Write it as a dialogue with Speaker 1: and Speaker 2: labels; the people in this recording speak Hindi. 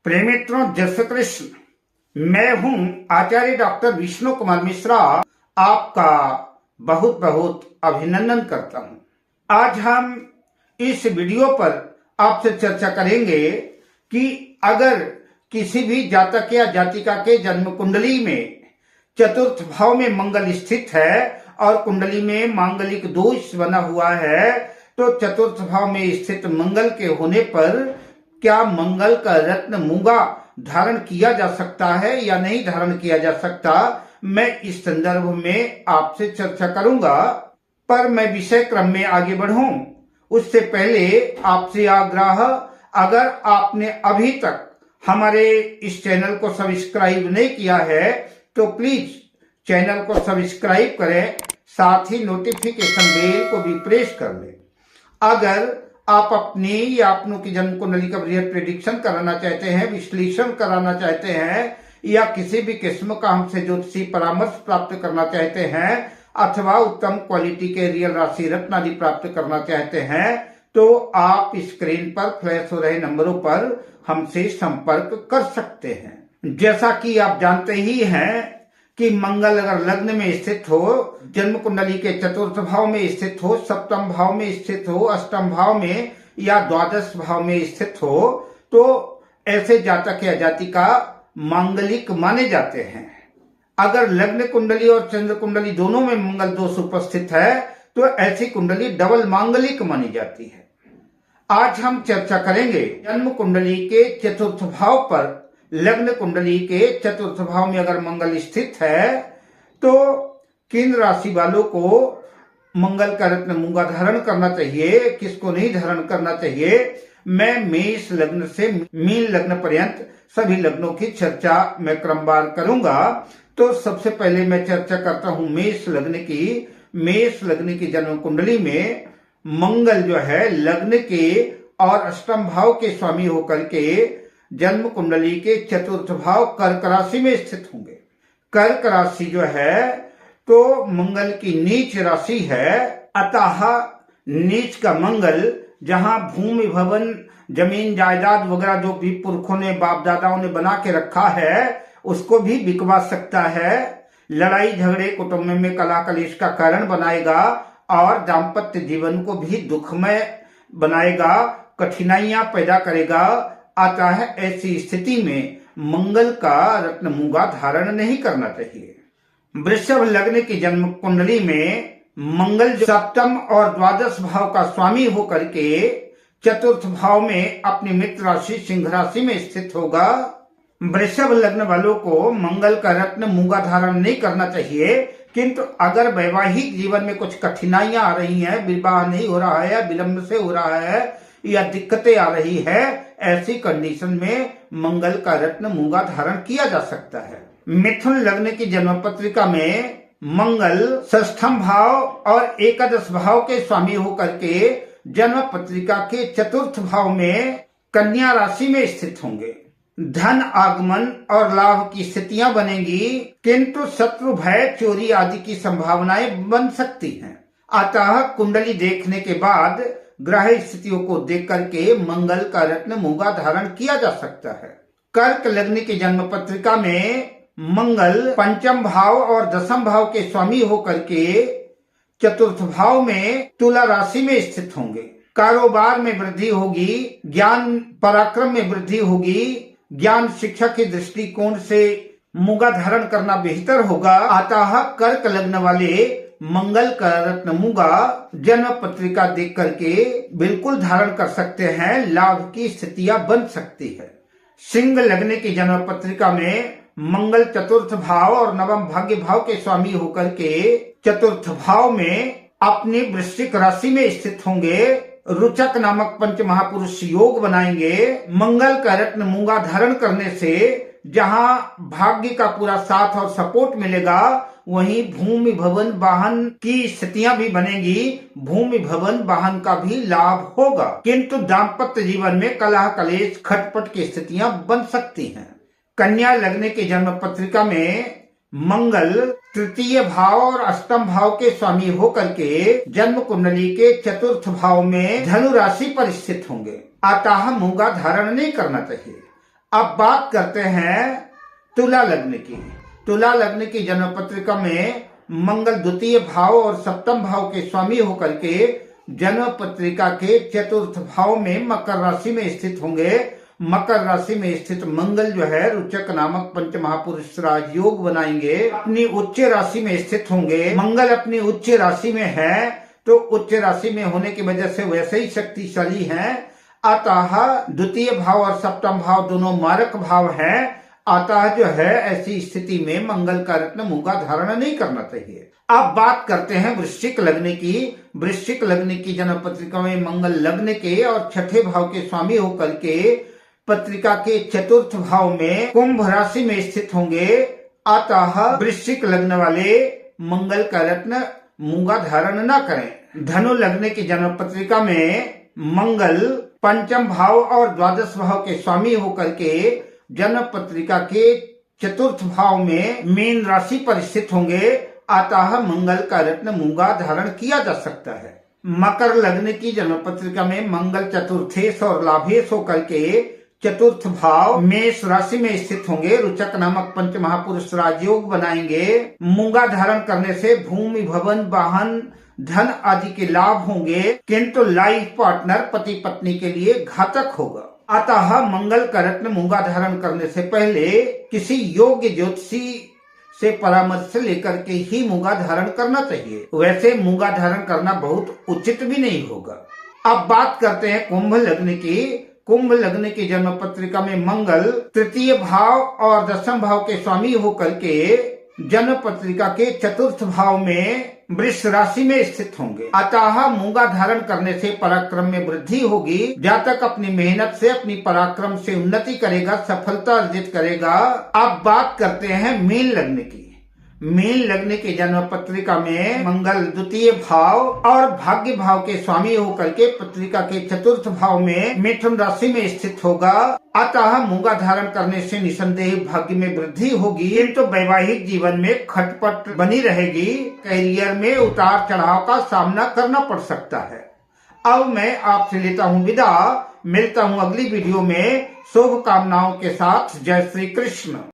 Speaker 1: प्रेम मित्रों, जय श्री कृष्ण। मैं हूं आचार्य डॉक्टर विष्णु कुमार मिश्रा, आपका बहुत बहुत अभिनंदन करता हूं। आज हम इस वीडियो पर आपसे चर्चा करेंगे कि अगर किसी भी जातक या जातिका के जन्म कुंडली में चतुर्थ भाव में मंगल स्थित है और कुंडली में मांगलिक दोष बना हुआ है, तो चतुर्थ भाव में स्थित मंगल के होने पर क्या मंगल का रत्न मूंगा धारण किया जा सकता है या नहीं धारण किया जा सकता, मैं इस संदर्भ में आपसे चर्चा करूंगा। पर मैं विषय क्रम में आगे बढ़ूं उससे पहले आपसे आग्रह, अगर आपने अभी तक हमारे इस चैनल को सब्सक्राइब नहीं किया है तो प्लीज चैनल को सब्सक्राइब करें, साथ ही नोटिफिकेशन बेल को भी प्रेस कर लें। अगर आप अपनी या अपनों की जन्म कुंडली का बृहद प्रेडिक्शन कराना चाहते हैं, विश्लेषण कराना चाहते हैं, या किसी भी किस्म का हमसे ज्योतिषी परामर्श प्राप्त करना चाहते हैं, अथवा उत्तम क्वालिटी के रियल राशि रत्न आदि प्राप्त करना चाहते हैं, तो आप स्क्रीन पर फ्लैश हो रहे नंबरों पर हमसे संपर्क कर सकते हैं। जैसा कि आप जानते ही हैं कि मंगल अगर लग्न में स्थित हो, जन्म कुंडली के चतुर्थ भाव में स्थित हो, सप्तम भाव में स्थित हो, अष्टम भाव में या द्वादश भाव में स्थित हो, तो ऐसे जातक या जातिका मांगलिक माने जाते हैं। अगर लग्न कुंडली और चंद्र कुंडली दोनों में मंगल दोष उपस्थित है तो ऐसी कुंडली डबल मांगलिक मानी जाती है। आज हम चर्चा करेंगे जन्म कुंडली के चतुर्थ भाव पर। लग्न कुंडली के चतुर्थ भाव में अगर मंगल स्थित है तो किन राशि वालों को मंगल का रत्न मूंगा धारण करना चाहिए, किसको नहीं धारण करना चाहिए। मैं मेष लग्न से मीन लग्न पर्यंत सभी लग्नों की चर्चा मैं क्रमवार करूंगा। तो सबसे पहले मैं चर्चा करता हूं मेष लग्न की। मेष लग्न की जन्म कुंडली में मंगल जो है लग्न के और अष्टम भाव के स्वामी होकर के जन्म कुंडली के चतुर्थ भाव कर्क राशि में स्थित होंगे। कर्क राशि जो है तो मंगल की नीच राशि है, अतः नीच का मंगल जहां भूमि भवन जमीन जायदाद वगैरह जो भी पुरखों ने बाप दादाओं ने बना के रखा है उसको भी बिकवा सकता है। लड़ाई झगड़े कुटुंब में कलह कलेश का कारण बनाएगा और दाम्पत्य जीवन को भी दुखमय बनाएगा, कठिनाइयां पैदा करेगा। आता है ऐसी स्थिति में मंगल का रत्न मूंगा धारण नहीं करना चाहिए। वृषभ लग्न की जन्म कुंडली में मंगल सप्तम और द्वादश भाव का स्वामी होकर के चतुर्थ भाव में अपनी मित्र राशि सिंह राशि में स्थित होगा। वृषभ लग्न वालों को मंगल का रत्न मूंगा धारण नहीं करना चाहिए, किंतु अगर वैवाहिक जीवन में कुछ कठिनाइयां आ रही हैं, विवाह नहीं हो रहा है, विलंब से हो रहा है या दिक्कतें आ रही है, ऐसी कंडीशन में मंगल का रत्न मूंगा धारण किया जा सकता है। मिथुन लग्न की जन्म पत्रिका में मंगल षष्ठम भाव और एकादश भाव के स्वामी होकर के जन्म पत्रिका के चतुर्थ भाव में कन्या राशि में स्थित होंगे। धन आगमन और लाभ की स्थितियां बनेंगी, किंतु शत्रु भय चोरी आदि की संभावनाएं बन सकती हैं। अतः कुंडली देखने के बाद ग्रह स्थितियों को देख करके मंगल का रत्न मूंगा धारण किया जा सकता है। कर्क लग्न की जन्म पत्रिका में मंगल पंचम भाव और दसम भाव के स्वामी होकर के चतुर्थ भाव में तुला राशि में स्थित होंगे। कारोबार में वृद्धि होगी, ज्ञान पराक्रम में वृद्धि होगी, ज्ञान शिक्षा के दृष्टिकोण से मूंगा धारण करना बेहतर होगा। अतः कर्क लग्न वाले मंगल का रत्न मूंगा जन्म पत्रिका देख करके बिल्कुल धारण कर सकते हैं, लाभ की स्थितियां बन सकती है। सिंह लग्न की जन्म पत्रिका में मंगल चतुर्थ भाव और नवम भाग्य भाव के स्वामी होकर के चतुर्थ भाव में अपनी वृश्चिक राशि में स्थित होंगे। रुचक नामक पंच महापुरुष योग बनाएंगे। मंगल का रत्न मूंगा धारण करने से जहां भाग्य का पूरा साथ और सपोर्ट मिलेगा, वहीं भूमि भवन वाहन की स्थितियां भी बनेंगी, भूमि भवन वाहन का भी लाभ होगा, किंतु दाम्पत्य जीवन में कलह कलेश खटपट की स्थितियां बन सकती हैं। कन्या लग्न की जन्म पत्रिका में मंगल तृतीय भाव और अष्टम भाव के स्वामी होकर के जन्म कुंडली के चतुर्थ भाव में धनु राशि पर स्थित होंगे। अतः मूंगा धारण नहीं करना चाहिए। अब बात करते हैं तुला लग्न की। तुला लग्न की जन्म पत्रिका में मंगल द्वितीय भाव और सप्तम भाव के स्वामी होकर के जन्म पत्रिका के चतुर्थ भाव में मकर राशि में स्थित होंगे। मकर राशि में स्थित मंगल जो है रुचक नामक पंच महापुरुष राजयोग बनाएंगे। अपनी उच्च राशि में स्थित होंगे। मंगल अपनी उच्च राशि में है तो उच्च राशि में होने की वजह से वैसे ही शक्तिशाली हैं। अतः द्वितीय भाव और सप्तम भाव दोनों मारक भाव हैं। अतः जो है ऐसी स्थिति में मंगल का रत्न मूंगा धारण नहीं करना चाहिए। अब बात करते हैं वृश्चिक लग्न की। वृश्चिक लग्न की जन्म पत्रिका में मंगल लग्न के और छठे भाव के स्वामी होकर के पत्रिका के चतुर्थ भाव में कुंभ राशि में स्थित होंगे। अतः वृश्चिक लग्न वाले मंगल का रत्न मूंगा धारण न करें। धनु लग्न की जन्म पत्रिका में मंगल पंचम भाव और द्वादश भाव के स्वामी होकर के जन्म पत्रिका के चतुर्थ भाव में मीन राशि पर स्थित होंगे। अतः मंगल का रत्न मूंगा धारण किया जा सकता है। मकर लग्न की जन्म पत्रिका में मंगल चतुर्थेश और लाभेश होकर के चतुर्थ भाव मेष राशि में स्थित होंगे। रुचक नामक पंच महापुरुष राजयोग बनाएंगे। मूंगा धारण करने से भूमि भवन वाहन धन आदि के लाभ होंगे, किंतु लाइफ पार्टनर पति पत्नी के लिए घातक होगा। अतः मंगल का रत्न मूंगा धारण करने से पहले किसी योग्य ज्योतिषी से परामर्श लेकर के ही मूंगा धारण करना चाहिए। वैसे मूंगा धारण करना बहुत उचित भी नहीं होगा। अब बात करते हैं कुंभ लग्न की। कुंभ लग्न की जन्म पत्रिका में मंगल तृतीय भाव और दशम भाव के स्वामी होकर के जन्म पत्रिका के चतुर्थ भाव में वृष राशि में स्थित होंगे। अतः मूंगा धारण करने से पराक्रम में वृद्धि होगी। जातक अपनी मेहनत से अपनी पराक्रम से उन्नति करेगा, सफलता अर्जित करेगा। अब बात करते हैं मीन लग्न की। मीन लग्न की जन्म पत्रिका में मंगल द्वितीय भाव और भाग्य भाव के स्वामी होकर के पत्रिका के चतुर्थ भाव में मिथुन राशि में स्थित होगा। अतः मूंगा धारण करने से निसंदेह भाग्य में वृद्धि होगी, किंतु वैवाहिक जीवन में खटपट बनी रहेगी। करियर में उतार चढ़ाव का सामना करना पड़ सकता है। अब मैं आपसे लेता हूँ विदा। मिलता हूँ अगली वीडियो में शुभ कामनाओं के साथ। जय श्री कृष्ण।